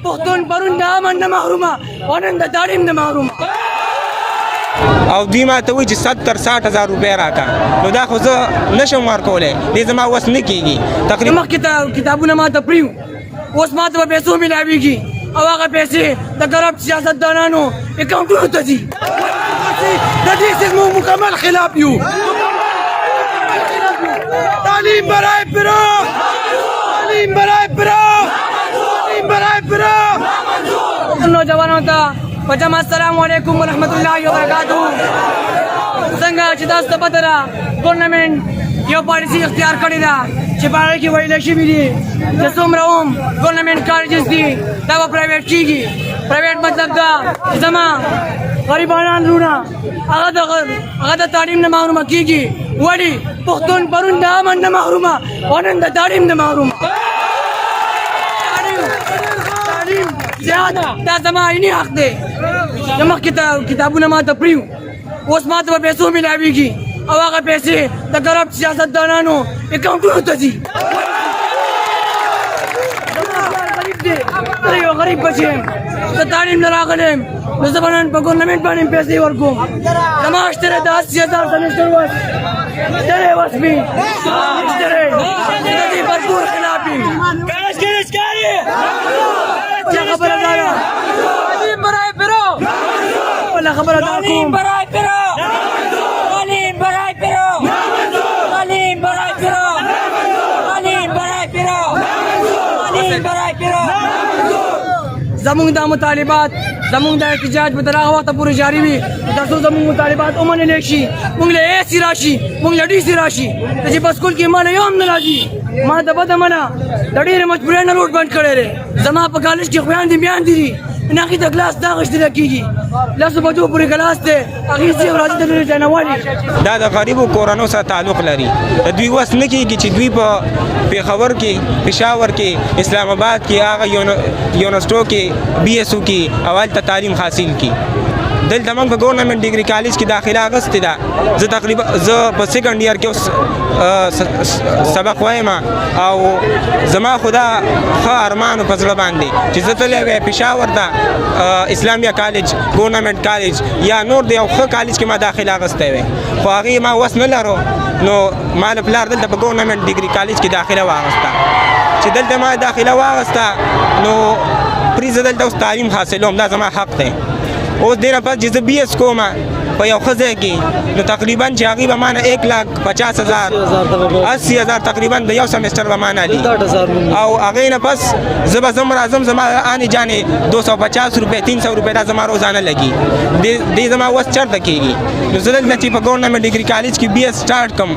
پښتون پرون د امن نه محرومه او نن د تعلیم نه محرومه. او دوی ما ته وایي چې 70-60 هزار روپۍ راکړه، نو دا خو زه نشم ورکولی، دې زما وس نه کېږي. تقریبا مخکې کتابونه ما ته پرېو، اوس ما ته په پیسو میلاویږي او هغه پیسې د کرپټ سیاستدانانو اکاونټونو ته ځي. د دې سیستم مکمل خلاف یو. تعلیم برای پراخ، تعلیم برای پراخ، تعلیم برای پراخ. نوجوانوں ته پجما السلام علیکم ورحمۃ اللہ وبرکاتہ. څنګه چې تاسو ته پته ده ګورنمنټ یو پالیسي اختیار کړې ده چې په هغې کې ویلی شوي دي چې څومره هم ګورنمنټ کالجز دي دا به پرایویټ کېږي. پرایویټ مطلب دا چې زما غریبانان وروڼه هغه د تعلیم نه محرومه کېږي. ولې پښتون پرون د امن نه محرومه او نن د تعلیم نه محرومه. تعلیم زیات دا زما عیني حق دی. د مخکې کتابونه ما ته پرېو، اوس ما ته په پیسو میلاویږي او هغه پیسې د کرپټ سیاستدانانو اکاونټونو ته ځي. زه یو غریب بچی یم، زه تعلیم نه راغلی یم، نو زه به نن په ګورنمنټ باندې پیسې ورکوم. زما اشتری د 80,000 سمیسټر وس اشتری وس مې اشتری د دې بھرپور خلاف یم. خبره دا ده تعلیم برای پراخ، بله خبره دا کوم تعلیم برای پراخ، تعلیم برای پراخ، تعلیم برای پراخ، تعلیم برای پراخ، تعلیم برای پراخ. زمونږ دا مطالبات زمونږ دا احتجاج به تر هغه وخته پورې جاري وي تر څو زمونږ مطالبات ومنلی شي، مونږ له اے سي راشي، مونږ له ډي سي راشي. ته چې په سکول کې ماله یو هم نه راځي، ما د بده منه د ډېرې مجبورۍ نه روډ بند کړی دی. زما په کالج کې خویندې میندې دي، هغې ته کلاس دا اخیستلی کېږي، 10 بجو پورې کلاس دی، هغې ځي او راځي د لرې ځای نه والي. دا د غریبو کورنیو سره تعلق لري. د دوی وس نه کېږي چې دوی په پېښور کې، پېښور کې، اسلام آباد کې، هغه یونیورسټو کې BSU کې او هلته تعلیم حاصل کړي. دلته موږ په ګورنمنټ ډیګري کالج کې داخله اخیستې ده. زه په سیکنډ ایئر کې اوس سبق وایم او زما خو دا ښه ارمان په زړه باندې چې زه تللی وی پېښور ته اسلامیه کالج، ګورنمنټ کالج یا نور د یو ښه کالج کې ما داخله اخیستی وی، خو هغې ما وس نه لرو، نو ما له پلار دلته په ګورنمنټ ډیګري کالج کې داخله واخیسته. چې دلته ما داخله واخیسته نو پرې زه دلته اوس تعلیم حاصلوم، دا زما حق دی. اوس دې نه پس چې زه BS کوم په یو ښه ځای کې، نو تقریبا چې هغې به ما نه 1,50,000 80,000 تقریبا د یو سمیسټر به ما نه دي، او هغې نه پس زه به ځم راځم، زما آنې جانې 250 روپۍ 300 روپۍ دا زما روزانه لګي، دې زما وس چېرته کېږي. نو زه دلته چې په ګورنمنټ ډیګري کالج کې BS سټارټ کړم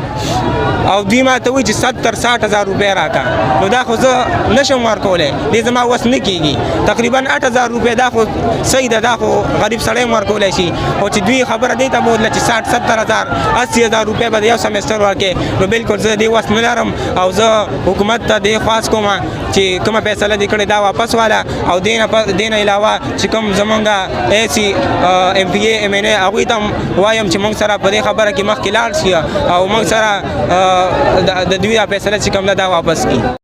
او دوی ما ته وایي چې 70-60 هزار روپۍ راکړه، نو دا خو زه نشم ورکولی، دې زما وس نه کېږي. تقریبا 8,000 روپۍ دا خو صحیح ده، دا خو غریب سړی هم ورکولی شي، او چې دوی خبره دې ته بوتله چې 60-70 هزار 80,000 روپۍ به د یو سمیسټر ورکړي، نو بالکل زه دې وس نه لرم. او زه حکومت ته دې خواست کوم چې کومه فیصله دې کړې دا واپس واله، او دې نه علاوه چې کوم زمونږ AC MPA MNA هغوی ته هم وایم چې موږ سره په دې خبره کې مخکې لاړ شي او موږ سره د دوی دا فیصله چې کوم ده دا واپس کړي.